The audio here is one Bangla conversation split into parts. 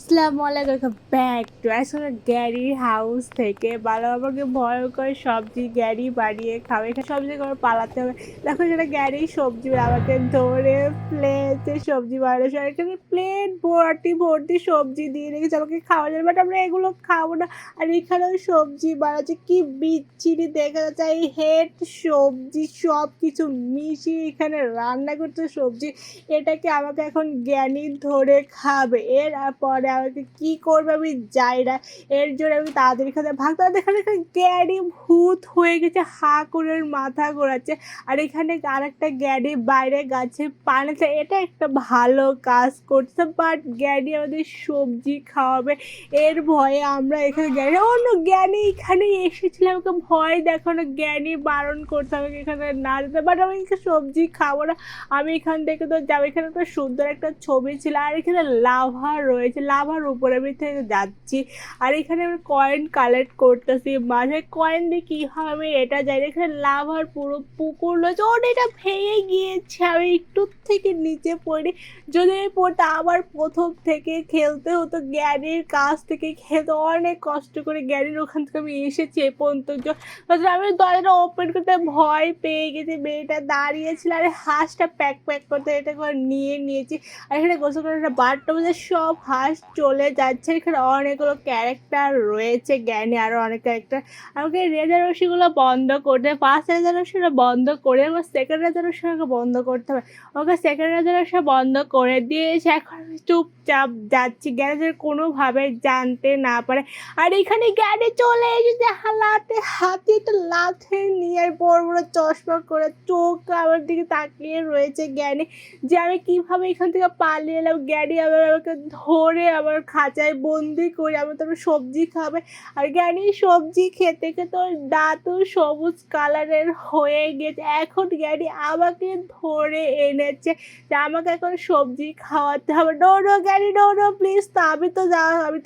আসসালামু আলাইকুম ব্যাক টু আসলে গ্যারির হাউস থেকে ভালো আমাকে ভয়ঙ্কর সবজি গ্যারি বানিয়ে খাবে এখানে সবজি করে পালাতে হবে। দেখো সেটা গ্যারি সবজি আমাকে ধরে প্লেটে সবজি বানানো এখানে প্লেট ভর্তি ভর্তি সবজি দিয়ে রেখেছে আমাকে খাওয়া যাবে, বাট আমরা এগুলো খাবো না। আর এখানেও সবজি বানাচ্ছে, কি বিচ্ছিরি দেখা যাচ্ছে। এই হেড সবজি সব কিছু মিশিয়ে এখানে রান্না করছে সবজি। এটাকে আমাকে এখন জ্ঞানী ধরে খাবে, এর পরে আমাকে কি করবে আমি যাই না। এর জন্য আমি তাড়াতাড়ি খাতে ভাগতে এখানে জ্ঞানী ভূত হয়ে গেছে, হা করে মাথা ঘোরাচ্ছে। আর এখানে আরেকটা জ্ঞানী বাইরে গাছে পানিতে, এটা একটা ভালো কাজ করছে, বাট জ্ঞানী আমাদের সবজি খাওয়াবে। এর ভয়ে আমরা এখানে জ্ঞানী অন্য জ্ঞানী এখানে এসেছিলাম, আমাকে ভয় দেখানো, জ্ঞানী বারণ করতে আমাকে এখানে না যেতে, বাট আমি সবজি খাবো না। আমি এখান থেকে তো যাবো, এখানে একটা সুন্দর একটা ছবি ছিল, আর এখানে লাভা রয়েছে, লাভার উপরে আমি থেকে যাচ্ছি। আর এখানে আমি কয়েন কালেক্ট করতেছি, মাঝে কয়েন দিয়ে কী হবে এটা যাই। এখানে লাভার পুরো পুকুর রয়েছে, ওটা ভেঙে গিয়েছে, আমি একটু থেকে নিচে পড়ি। যদি আমি পড়তে আবার প্রথম থেকে খেলতে হতো, জ্ঞানীর কাছ থেকে খেলতে অনেক কষ্ট করে জ্ঞানীর ওখান থেকে আমি এসেছি এ পর্যন্ত। আমি দরজাটা ওপেন করতে ভয় পেয়ে গেছি, মেয়েটা দাঁড়িয়েছিল, আর হাঁসটা প্যাক প্যাক করতে এটা করে নিয়েছি। আর এখানে গোসল করে একটা বাথটব মধ্যে সব হাঁস চলে যাচ্ছে। এখানে অনেকগুলো ক্যারেক্টার রয়েছে, জ্ঞানী আরও অনেক ক্যারেক্টার। আমাকে রেজারেশনগুলো বন্ধ করতে হবে, ফার্স্ট রেজারেশনটা বন্ধ করে আমার সেকেন্ড রেজারেশনকে বন্ধ করতে হবে। ওকে সেকেন্ড রেজারেশন বন্ধ করে দিয়েছে, এখন আমি চুপচাপ যাচ্ছি, গ্যারেজের কোনোভাবে জানতে না পারে। আর এখানে জ্ঞানী চলে এসেছে, হাতে একটা লাথি নিয়ে বড় বড় চশমা করে চোখ আমার দিকে তাকিয়ে রয়েছে জ্ঞানী, যে আমি কিভাবে এখান থেকে পালিয়ে এলাম। জ্ঞানী আবার আমাকে ধরে আমার খাঁচায় বন্দি করে আমার তারপর সবজি খাবে। আর জ্ঞানী সবজি খেতে খেতে ওর দাঁতও সবুজ কালারের হয়ে গেছে। এখন জ্ঞানী আমাকে ধরে এনেছে যে আমাকে এখন সবজি খাওয়াতে হবে। নো নো জ্ঞানী, নো নো প্লিজ, তো আমি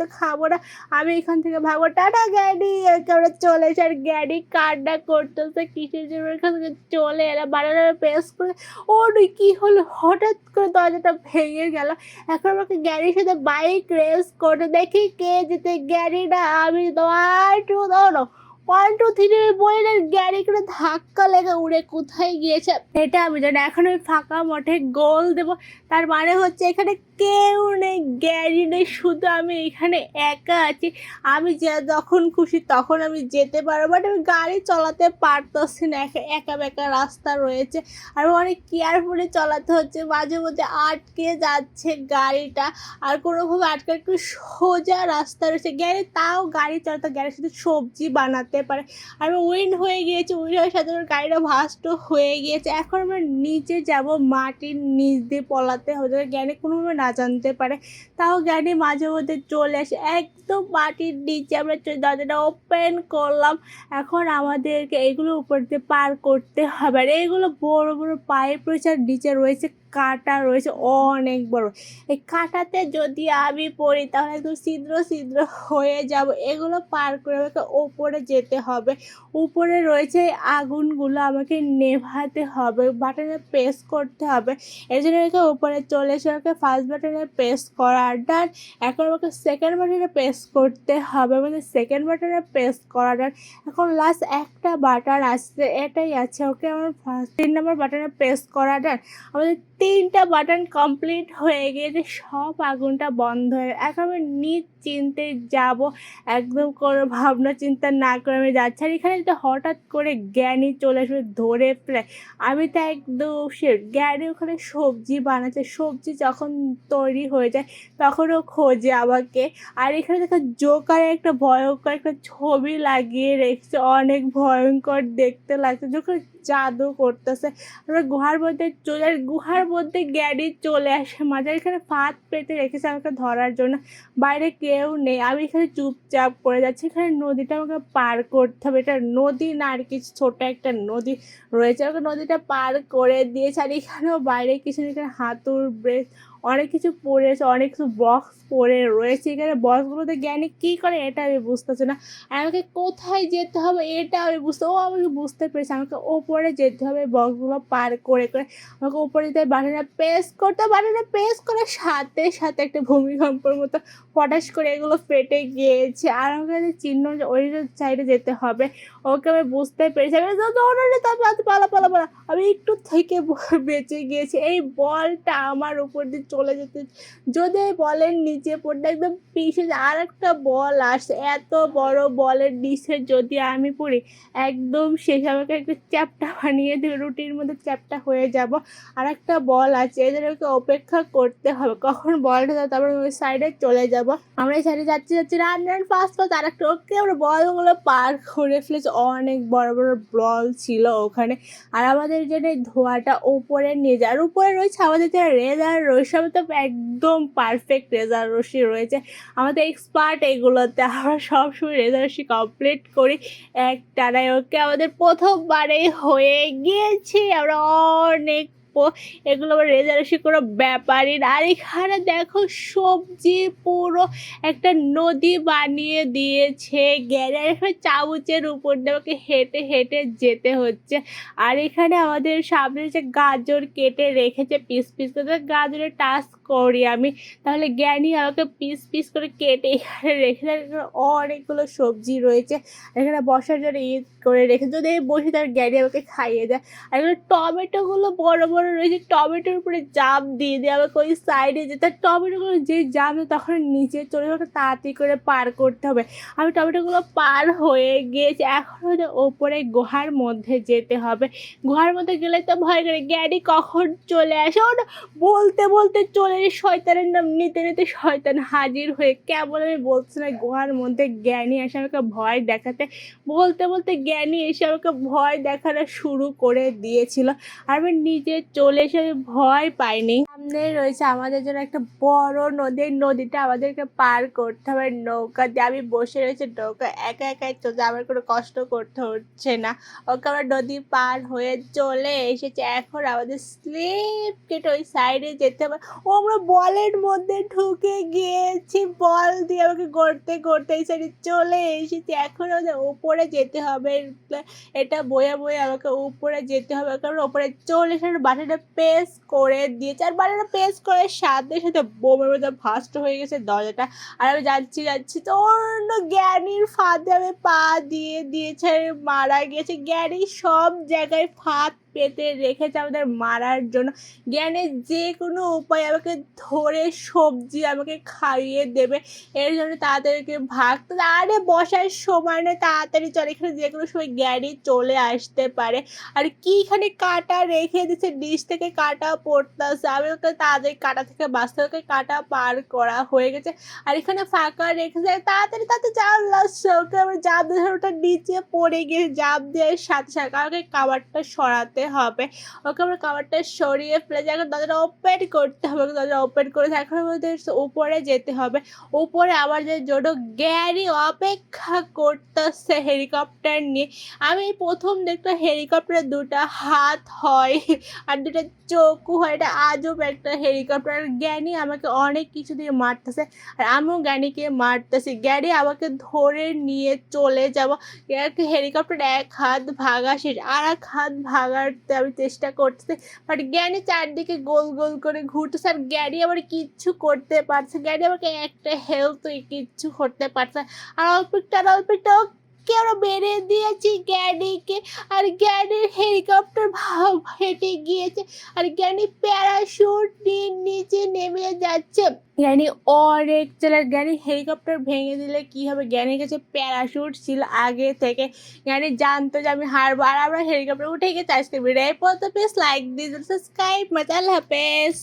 তো খাবো না, আমি এখান থেকে ভাগবো, টাটা জ্ঞানী। একেবারে চলে এসে আর জ্ঞানী কান্না করতেছে, কিসের জন্য এখান থেকে চলে এলাম, বানানোর প্রেস করে। ওর কি হলো, হঠাৎ করে দরজাটা ভেঙে গেল। এখন আমাকে জ্ঞানীর সাথে বাইক রেস করে দেখি কে যেতে, জ্ঞানী না আমি। তো আর টু ধরো 1 2 3 বলে জ্ঞানী করে ধাক্কা লেগে উড়ে কোথায় গিয়েছে এটা আমি জানি। এখন আমি ফাঁকা মাঠে গোল দেবো, তার মানে হচ্ছে এখানে কেউ নেই, জ্ঞানী নেই, শুধু আমি এখানে একা আছি। আমি যখন খুশি তখন আমি যেতে পারবো, বাট আমি গাড়ি চালাতে পারতেছি না, একা বেঁকা রাস্তা রয়েছে। আর অনেক কেয়ারফুলি চালাতে হচ্ছে, মাঝে মধ্যে আটকে যাচ্ছে গাড়িটা। আর কোনোভাবে আটকে একটু সোজা রাস্তা রয়েছে, জ্ঞানী তাও গাড়ি চালাতে, গাড়ির সাথে সবজি বানাতে পারে। আমি উইন হয়ে গিয়েছি, উইন হওয়ার সাথে আমার গাড়িটা ভাস্টও হয়ে গিয়েছে। এখন আমরা নিচে যাব, মাটির নিচ দিয়ে পলাতে হবে, জ্ঞানী কোনোভাবে না জানতে পারে। তাও জ্ঞানী মাঝে মধ্যে চলে আসে একদম মাটির নিচে। আমরা দরজাটা ওপেন করলাম, এখন আমাদেরকে এগুলো উপর দিয়ে পার করতে হবে। আর এইগুলো বড় বড় পাইপ রয়েছে, আর নিচে রয়েছে কাঁটা রয়েছে অনেক বড়। এই কাঁটাতে যদি আমি পড়ি তাহলে একদম ছিদ্র ছিদ্র হয়ে যাব। এগুলো পার করে আমাকে ওপরে যেতে হবে, উপরে রয়েছে এই আগুনগুলো আমাকে নেভাতে হবে, বাটনে প্রেস করতে হবে। এর জন্য আমাকে উপরে চলে এসে আমাকে ফার্স্ট বাটনে প্রেস করার ডান। এখন আমাকে সেকেন্ড বাটনে প্রেস করতে হবে, আমাদের সেকেন্ড বাটনে প্রেস করার ডান। এখন লাস্ট একটা বাটন আসছে, এটাই আছে। ওকে আমার ফার্স্ট 3 নম্বর বাটনে প্রেস করা ডান। আমাদের 3টা বাটন কমপ্লিট হয়ে গিয়েছে, সব আগুনটা বন্ধ হয়ে। এখন আমি নিশ্চিন্তে যাব, একদম কোনো ভাবনা চিন্তা না করে আমি যাচ্ছি। আর এখানে যদি হঠাৎ করে জ্ঞানী চলে আসবে ধরে ফেলে, আমি তো একদম জ্ঞানী ওখানে সবজি বানাচ্ছে, সবজি যখন তৈরি হয়ে যায় তখনও খোঁজে আমাকে। আর এখানে দেখো জোকারের একটা ভয়ঙ্কর একটা ছবি লাগিয়ে রেখেছে, অনেক ভয়ঙ্কর দেখতে লাগছে, যখন জাদু করতেছে। আমরা গুহার মধ্যে জ্ঞানী চলে আসে মাঝে, এখানে ফাঁদ পেতে রেখেছে আমাকে ধরার জন্য। বাইরে কেউ নেই, আমি এখানে চুপচাপ করে যাচ্ছি। এখানে নদীটা আমাকে পার করতে হবে, এটা নদী না আর কি, ছোট একটা নদী রয়েছে, আমাকে নদীটা পার করে দিয়েছে। আর এখানেও বাইরে কিছু এখানে হাতুড় ব্রেস অনেক কিছু পড়ে আছে, অনেক কিছু বক্স পড়ে রয়েছে। এখানে বক্সগুলোতে জ্ঞানী কী করে এটা আমি বুঝতেছি না। আমাকে কোথায় যেতে হবে এটা আমি আমাকে বুঝতে পেরেছি। আমাকে ওপরে যেতে হবে বক্সগুলো পার করে আমাকে উপরে যেতে বাটনে প্রেস করার সাথে সাথে একটা ভূমিকম্পের মতো ফটাস করে এগুলো ফেটে গিয়েছে। আর আমাকে চিহ্ন ওই সাইডে যেতে হবে। ওকে আমি বুঝতে পেরেছি। আমি পালা আমি একটু থেকে বেঁচে গিয়েছি। এই বলটা আমার উপর দিয়ে চলে যেতে, যদি এই বলের নিচে পড়তে একদম পিছে আর একটা বল আসছে, এত বড় বলের নিচে যদি আমি পড়ি একদম শেষ। আমাকে একটা চ্যাপ্টা বানিয়ে দেবে, রুটির মধ্যে চ্যাপ্টা হয়ে যাব। আর একটা বল আছে, এদের ওকে অপেক্ষা করতে হবে কখন বলটা যাবে, তারপর ওই সাইডে চলে যাব। আমরা এই সাইডে যাচ্ছি রান ফাস্ট আর একটা ওকে আমরা বলগুলো পার করে ফেলেছি। অনেক বড় বড় বল ছিল ওখানে। আর আমাদের যেন ধোঁয়াটা ওপরে নিয়ে যায়, আর উপরে রয়েছে আমাদের যে রেজার রশ্মি, তো একদম পারফেক্ট রেজার রশ্মি রয়েছে। আমাদের এক্সপার্ট এগুলোতে, আমরা সবসময় রেজার রশ্মি কমপ্লিট করি একটানায়। ওকে আমাদের প্রথমবারে হয়ে গিয়েছি আমরা অনেক এগুলো আবার রেজারেশি কোনো ব্যাপারই না। আর এখানে দেখো সবজি পুরো একটা নদী বানিয়ে দিয়েছে গ্যারের চামচের উপর দিয়ে আমাকে হেঁটে হেঁটে যেতে হচ্ছে। আর এখানে আমাদের সামনে যে গাজর কেটে রেখেছে পিস পিস করে, গাজরের টাচ করি আমি, তাহলে জ্ঞানী আমাকে পিস পিস করে কেটে এখানে রেখে দেয়। অনেকগুলো সবজি রয়েছে এখানে বসার জন্য করে রেখে, যদি বসে তার জ্ঞানী আমাকে খাইয়ে দেয়। আর এখানে টমেটোগুলো বড় বড় রয়েছে, টমেটোর উপরে জাম দিয়ে আমাকে ওই সাইডে যেতে। টমেটোগুলো যে জাম তখন নিচে চলে যাবে, তাড়াতাড়ি করে পার করতে হবে। আমি টমেটোগুলো পার হয়ে গিয়েছি, এখন হয়তো ওপরে গুহার মধ্যে যেতে হবে। গুহার মধ্যে গেলে তো ভয় করে জ্ঞানী কখন চলে আসে। ওটা বলতে বলতে চলে শয়তানের নাম নিতে নিতে শয়তান হাজির হয়ে, কেমন আমি বলছি না, গুহার মধ্যে জ্ঞানী এসে আমাকে ভয় দেখাতে, বলতে বলতে জ্ঞানী এসে আমাকে ভয় দেখানো শুরু করে দিয়েছিল। আর আমি নিজে চলে এসে ভয় পাইনি। সামনে রয়েছে আমাদের জন্য একটা বড় নদী, নদীটা আমাদেরকে পার করতে হবে নৌকা দিয়ে। আমি বসে রয়েছে নৌকা একা একাই চলছে, আমার কোনো কষ্ট করতে হচ্ছে না। ওকে আমরা নদী পার হয়ে চলে এসেছে। এখন আমাদের স্লিপ কেটে ওই সাইডে যেতে হবে। ও আমরা বলের মধ্যে ঢুকে গিয়েছি, বল দিয়ে আমাকে গড়তে গড়তে এই সাইডে চলে এসেছি। এখন আমাদের উপরে যেতে হবে, এটা বয়ে বয়ে আমাকে উপরে যেতে হবে। কারণ উপরে চলে এসে বাটনটা প্রেস করে দিয়েছে, আর বাটনটা প্রেস করে সাথে সাথে বোমের মধ্যে ফাস্ট হয়ে গেছে দরজাটা। আর আমি যাচ্ছি তো অন্য জ্ঞানীর ফাঁদে আমি পা দিয়েছে, মারা গিয়েছে। জ্ঞানী সব জায়গায় ফাঁদ পেতে রেখেছে আমাদের মারার জন্য। জ্ঞানের যে কোনো উপায় আমাকে ধরে সবজি আমাকে খাইয়ে দেবে, এর জন্য তাড়াতাড়ি ভাগতে। আরে বসার সময় নেই, তাড়াতাড়ি চলে, এখানে যে কোনো সময় জ্ঞানী চলে আসতে পারে। আর কি এখানে কাটা রেখে দিচ্ছে, নিচ থেকে কাটা পড়তেছে। আমি ওকে তাড়াতাড়ি কাটা থেকে বাঁচতে, ওকে কাটা পার করা হয়ে গেছে। আর এখানে ফাঁকা রেখেছে, তাড়াতাড়ি জানলা ওকে আমার জাপ দিয়ে ওটা নিচে পড়ে গিয়ে জাপ দেওয়ার সাথে সাথে আমাকে কাবারটা সরাতে হবে। ওকে আমার কাবারটা সরিয়ে ফেলে এখন দরজাটা ওপেন করতে হবে। দরজা ওপেন করে এখন আমাদের উপরে যেতে হবে। উপরে আমার যে জন্য জ্ঞানী অপেক্ষা করতেছে হেলিকপ্টার নিয়ে। আমি প্রথম দেখলাম হেলিকপ্টারের দুটো হাত হয় আর দুটো চোখও হয়, এটা আজব একটা হেলিকপ্টার। জ্ঞানী আমাকে অনেক কিছু দিয়ে মারতেছে আর আমিও জ্ঞানীকে মারতেছি। জ্ঞানী আমাকে ধরে নিয়ে চলে যাবো। হেলিকপ্টার এক হাত ভাগা শেষ, আর এক হাত ভাগাতে আমি চেষ্টা করতেছি, বাট জ্ঞানী চারদিকে গোল গোল করে ঘুরতেছে। আর জ্ঞানী আবার কিচ্ছু করতে পারছে, জ্ঞানী আমাকে একটা হেলথ কিচ্ছু করতে পারছে। আর অল্পটা কে আমরা বেড়ে দিয়েছি জ্ঞানীকে। আর জ্ঞানীর হেলিকপ্টার হেঁটে গিয়েছে, আর জ্ঞানী প্যারাশুট নিয়ে নিচে নেমে যাচ্ছে। জ্ঞানী অনেক চলার, জ্ঞানী হেলিকপ্টার ভেঙে দিলে কি হবে, জ্ঞানীর কাছে প্যারাশুট ছিল আগে থেকে। জ্ঞানী জানতো যে আমি হারবো, আর আমরা হেলিকপ্টার উঠে গিয়ে চার্জ করবি। রে পথ like this, subscribe my channel. হাফেজ।